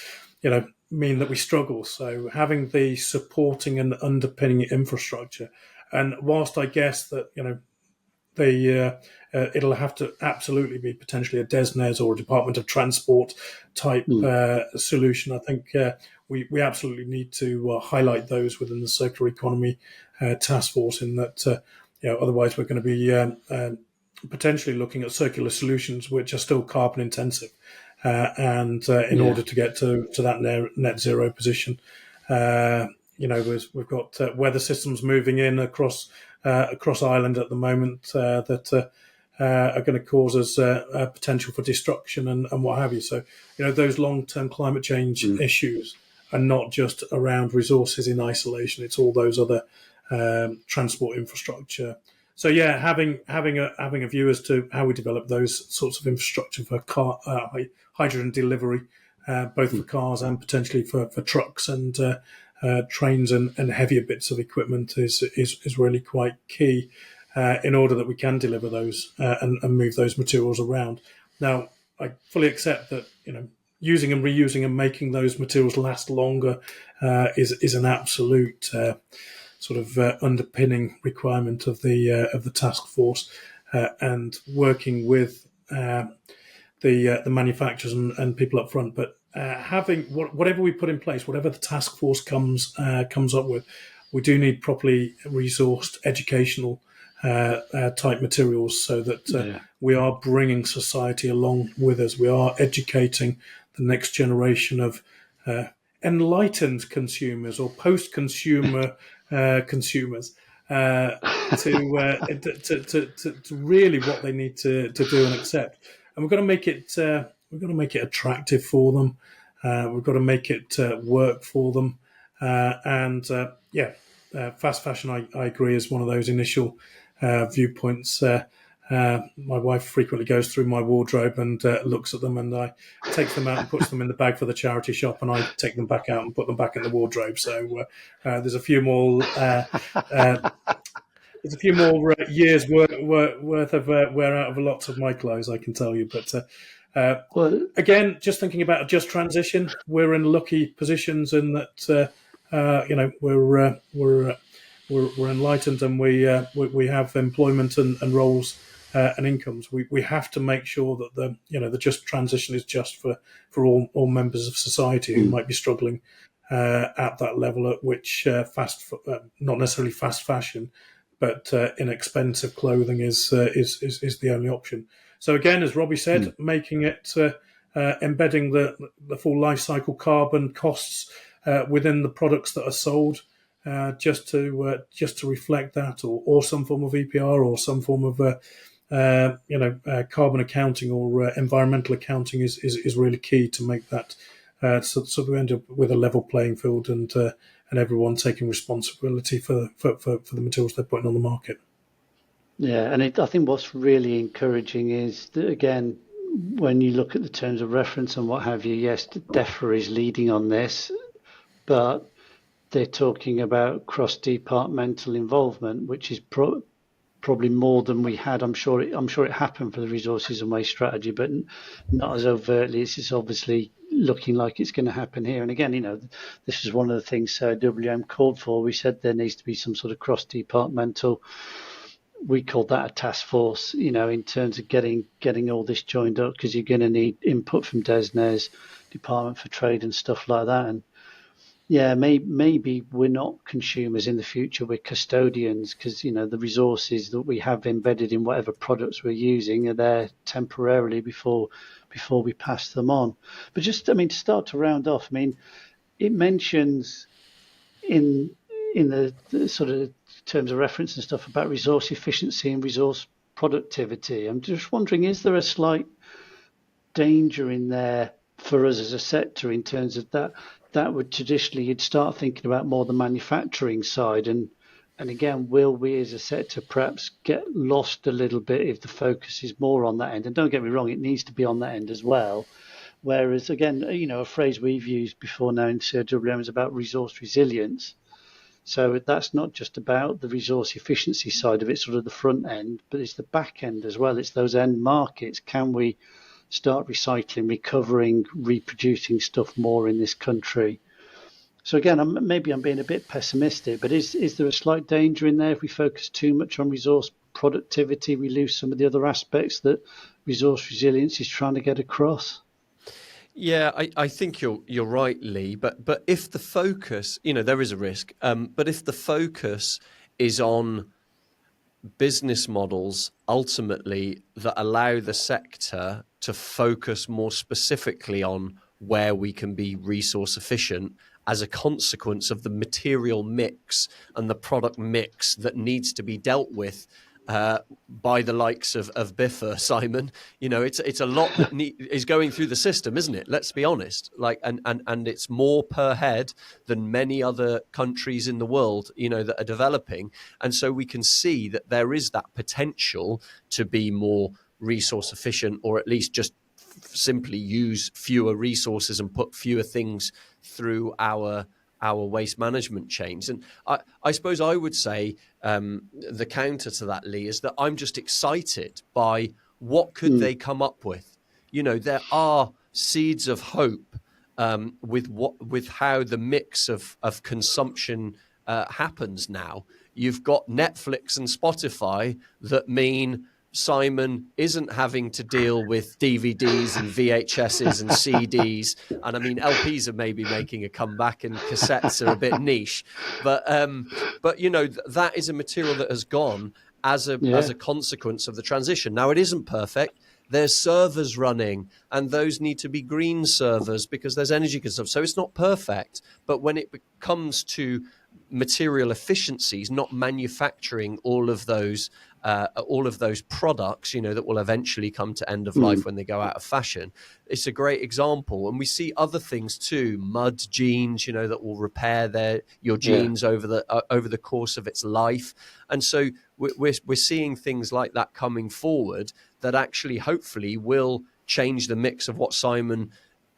mean that we struggle. So having the supporting and underpinning infrastructure, and whilst I guess that it'll have to absolutely be potentially a DESNES or a Department of Transport type solution. I think we absolutely need to highlight those within the circular economy task force. In that, otherwise we're going to be potentially looking at circular solutions which are still carbon intensive, and in order to get to that net zero position. We've got weather systems moving in across Ireland at the moment that are going to cause us a potential for destruction and what have you. So, those long-term climate change issues are not just around resources in isolation. It's all those other transport infrastructure. So, having a view as to how we develop those sorts of infrastructure for hydrogen delivery, both for cars and potentially for trucks and trains and heavier bits of equipment is really quite key in order that we can deliver those and move those materials around. Now, I fully accept that using and reusing and making those materials last longer is an absolute sort of underpinning requirement of the task force, and working with the manufacturers and people up front. But having whatever we put in place, whatever the task force comes up with, we do need properly resourced educational type materials, so that we are bringing society along with us. We are educating the next generation of enlightened consumers or post-consumer consumers to really what they need to do and accept. And we've got to make it attractive for them. We've got to make it work for them. Fast fashion, I agree, is one of those initial viewpoints. My wife frequently goes through my wardrobe and looks at them, and I take them out and puts them in the bag for the charity shop, and I take them back out and put them back in the wardrobe. So there's a few more years worth of wear out of lots of my clothes, I can tell you. But again, just thinking about a just transition, we're in lucky positions in that we're enlightened, and we have employment and roles and incomes. We have to make sure that the just transition is just for all members of society who might be struggling at that level at which not necessarily fast fashion, but inexpensive clothing is the only option. So again, as Robbie said, making it embedding the full life cycle carbon costs within the products that are sold, just to reflect that, or some form of EPR, or some form of carbon accounting or environmental accounting is really key to make that so we end up with a level playing field, and everyone taking responsibility for the materials they're putting on the market. Yeah, and I think what's really encouraging is that, again, when you look at the terms of reference and what have you, yes, Defra is leading on this, but they're talking about cross-departmental involvement, which is probably more than we had. I'm sure it happened for the resources and waste strategy, but not as overtly. It's just obviously looking like it's going to happen here. And again, this is one of the things CIWM called for. We said there needs to be some sort of cross-departmental. We called that a task force, in terms of getting all this joined up, because you're going to need input from DESNES, Department for Trade and stuff like that. And yeah, maybe we're not consumers in the future, we're custodians, because the resources that we have embedded in whatever products we're using are there temporarily before we pass them on. But just, to start to round off, it mentions in the sort of terms of reference and stuff about resource efficiency and resource productivity. I'm just wondering, is there a slight danger in there for us as a sector in terms of that would traditionally, you'd start thinking about more the manufacturing side, and again, will we as a sector perhaps get lost a little bit if the focus is more on that end? And don't get me wrong, it needs to be on that end as well. Whereas again, a phrase we've used before now in CIWM is about resource resilience. So that's not just about the resource efficiency side of it, sort of the front end, but it's the back end as well. It's those end markets. Can we start recycling, recovering, reproducing stuff more in this country? So again, maybe I'm being a bit pessimistic, but is there a slight danger in there if we focus too much on resource productivity, we lose some of the other aspects that resource resilience is trying to get across? Yeah, I think you're right, Lee. But if the focus, there is a risk. But if the focus is on business models ultimately that allow the sector to focus more specifically on where we can be resource efficient as a consequence of the material mix and the product mix that needs to be dealt with by the likes of Biffa, Simon, it's a lot that is going through the system, isn't it? Let's be honest. And it's more per head than many other countries in the world, that are developing. And so we can see that there is that potential to be more resource efficient, or at least just simply use fewer resources and put fewer things through our waste management chains. And I suppose I would say the counter to that, Lee, is that I'm just excited by what could they come up with. There are seeds of hope with how the mix of consumption happens now. You've got Netflix and Spotify that mean Simon isn't having to deal with DVDs and VHSs and CDs. And LPs are maybe making a comeback and cassettes are a bit niche. But that is a material that has gone as a consequence of the transition. Now, it isn't perfect. There's servers running, and those need to be green servers because there's energy consumption. So it's not perfect. But when it comes to material efficiencies, not manufacturing all of those products, that will eventually come to end of life when they go out of fashion. It's a great example. And we see other things too, mud jeans, that will repair your jeans over the course of its life. And so we're seeing things like that coming forward that actually hopefully will change the mix of what Simon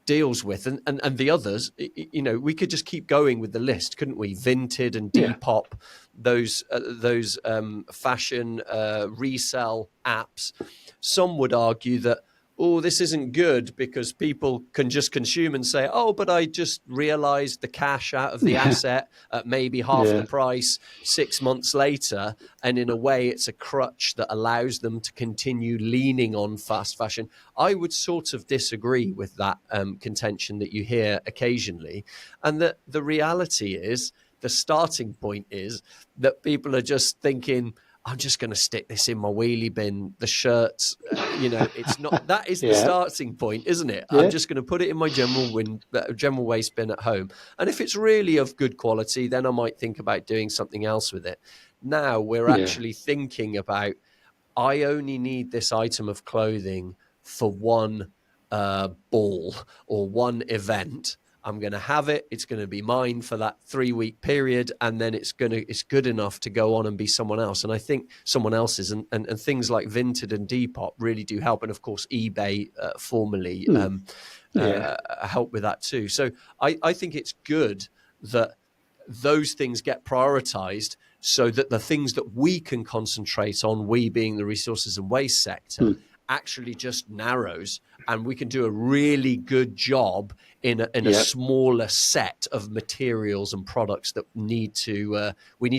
deals with, and the others. We could just keep going with the list, couldn't we? Vinted and Depop, those fashion resell apps. Some would argue that, this isn't good because people can just consume and say, but I just realized the cash out of the asset at maybe half the price 6 months later. And in a way, it's a crutch that allows them to continue leaning on fast fashion. I would sort of disagree with that contention that you hear occasionally. And that the reality is, the starting point is that people are just thinking, I'm just going to stick this in my wheelie bin. The shirts, it's not, that is the Yeah. starting point, isn't it? Yeah. I'm just going to put it in my general waste bin at home. And if it's really of good quality, then I might think about doing something else with it. Now we're actually thinking about, I only need this item of clothing for one ball or one event. I'm going to have it. It's going to be mine for that 3-week period, and then it's good enough to go on and be someone else. And I think someone else's, and things like Vinted and Depop really do help, and of course eBay formerly help with that too. So I think it's good that those things get prioritized, so that the things that we can concentrate on, we being the resources and waste sector, actually just narrows, and we can do a really good job in a smaller set of materials and products that we need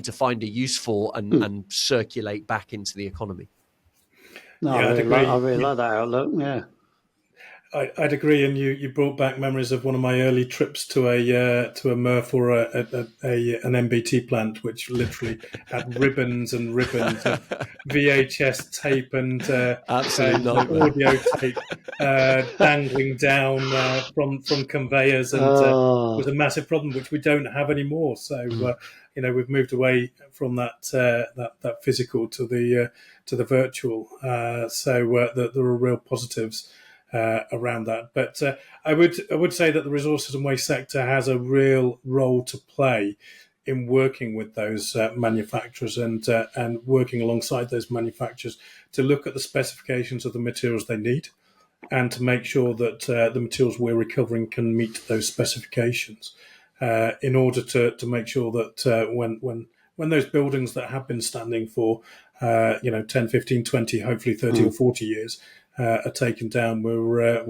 to find a use for and circulate back into the economy. No, I really like that outlook. Yeah. I'd agree, and you brought back memories of one of my early trips to a MRF or an MBT plant, which literally had ribbons and ribbons of VHS tape and audio tape dangling down from conveyors, and was a massive problem, which we don't have anymore. So we've moved away from that physical to the virtual. So there are real positives around that. But I would say that the resources and waste sector has a real role to play in working with those manufacturers and working alongside those manufacturers to look at the specifications of the materials they need, and to make sure that the materials we're recovering can meet those specifications, in order to make sure that when those buildings that have been standing for 10, 15, 20, hopefully 30 or 40 years are taken down, we're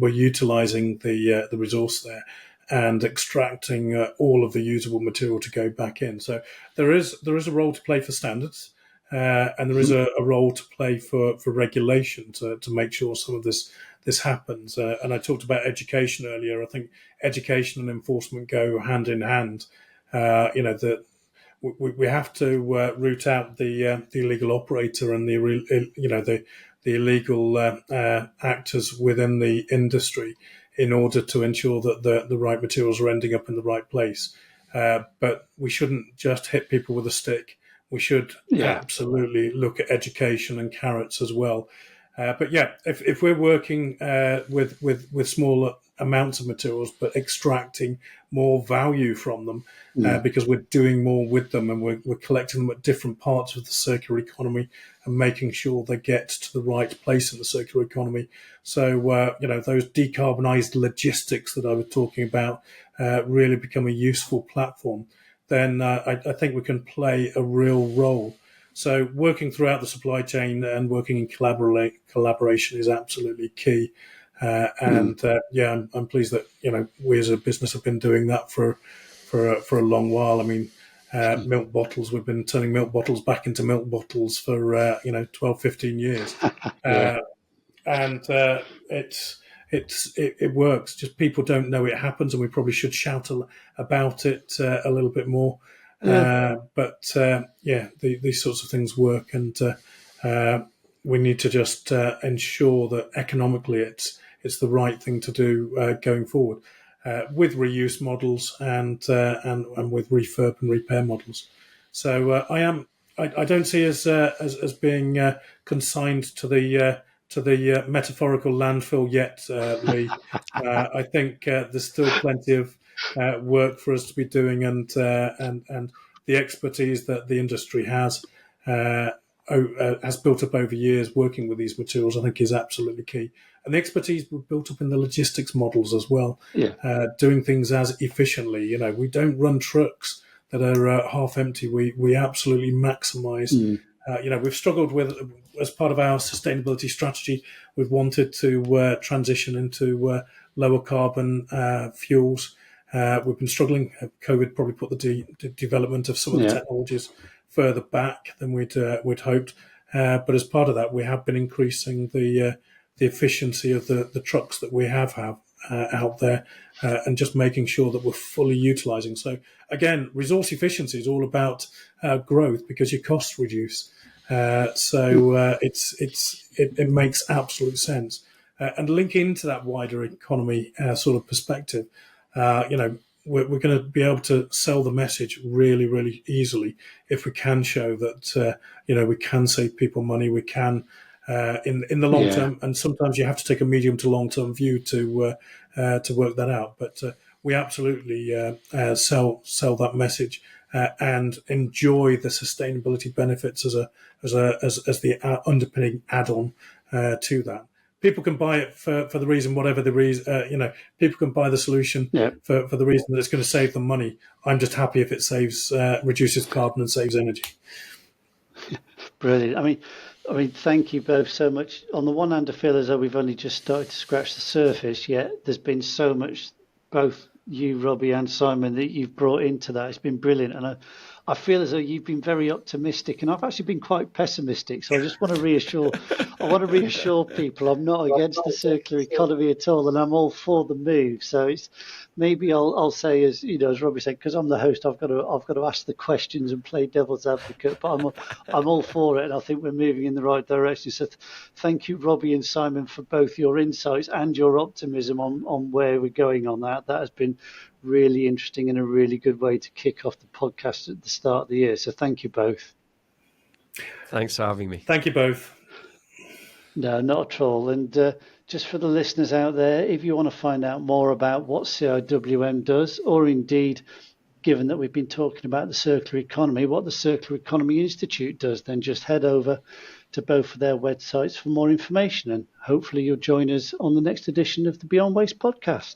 utilising the resource there and extracting all of the usable material to go back in. So there is a role to play for standards, and there is a role to play for regulation to make sure some of this happens. And I talked about education earlier. I think education and enforcement go hand in hand. We have to root out the illegal operator and the illegal actors within the industry in order to ensure that the right materials are ending up in the right place. But we shouldn't just hit people with a stick. We should absolutely look at education and carrots as well. But if we're working with smaller amounts of materials but extracting more value from them, because we're doing more with them, and we're collecting them at different parts of the circular economy and making sure they get to the right place in the circular economy. So those decarbonised logistics that I was talking about really become a useful platform. Then I think we can play a real role. So working throughout the supply chain and working in collaboration is absolutely key. I'm pleased that we as a business have been doing that for a long while. I mean, milk bottles, we've been turning milk bottles back into milk bottles for 12, 15 years, and it works. Just people don't know it happens, and we probably should shout about it a little bit more. These sorts of things work, and we need to just ensure that economically it's the right thing to do going forward, with reuse models and with refurb and repair models. So I don't see as being consigned to the metaphorical landfill yet, Lee. I think there's still plenty of work for us to be doing, and the expertise that the industry has built up over years working with these materials, I think, is absolutely key. And the expertise we've built up in the logistics models as well, doing things as efficiently. We don't run trucks that are half empty. We absolutely maximise. We've struggled with, as part of our sustainability strategy, we've wanted to transition into lower carbon fuels. We've been struggling. COVID probably put the development of some of the technologies further back than we'd hoped. But as part of that, we have been increasing the efficiency of the trucks that we have out there, and just making sure that we're fully utilising. So again, resource efficiency is all about growth because your costs reduce. It makes absolute sense. And link into that wider economy sort of perspective. We're going to be able to sell the message really, really easily if we can show that we can save people money. We can in the long term, and sometimes you have to take a medium to long term view to work that out. But we absolutely sell that message and enjoy the sustainability benefits as the underpinning add-on to that. People can buy it for the reason, whatever the reason. People can buy the solution for the reason that it's going to save them money. I'm just happy if it reduces carbon and saves energy. Brilliant. I mean, thank you both so much. On the one hand, I feel as though we've only just started to scratch the surface, yet there's been so much, both you, Robbie, and Simon, that you've brought into that. It's been brilliant. And I feel as though you've been very optimistic, and I've actually been quite pessimistic. So I just want to reassure people I'm not against the circular economy at all, and I'm all for the move. So it's maybe I'll say, as Robbie said, because I'm the host, I've got to ask the questions and play devil's advocate. But I'm all for it, and I think we're moving in the right direction. So thank you, Robbie and Simon, for both your insights and your optimism on where we're going on that. That has been really interesting and a really good way to kick off the podcast at the start of the year. So thank you both. Thanks for having me. Thank you both. No, not at all. And just for the listeners out there, if you want to find out more about what CIWM does, or indeed, given that we've been talking about the circular economy, what the Circular Economy Institute does, then just head over to both of their websites for more information. And hopefully you'll join us on the next edition of the Beyond Waste podcast.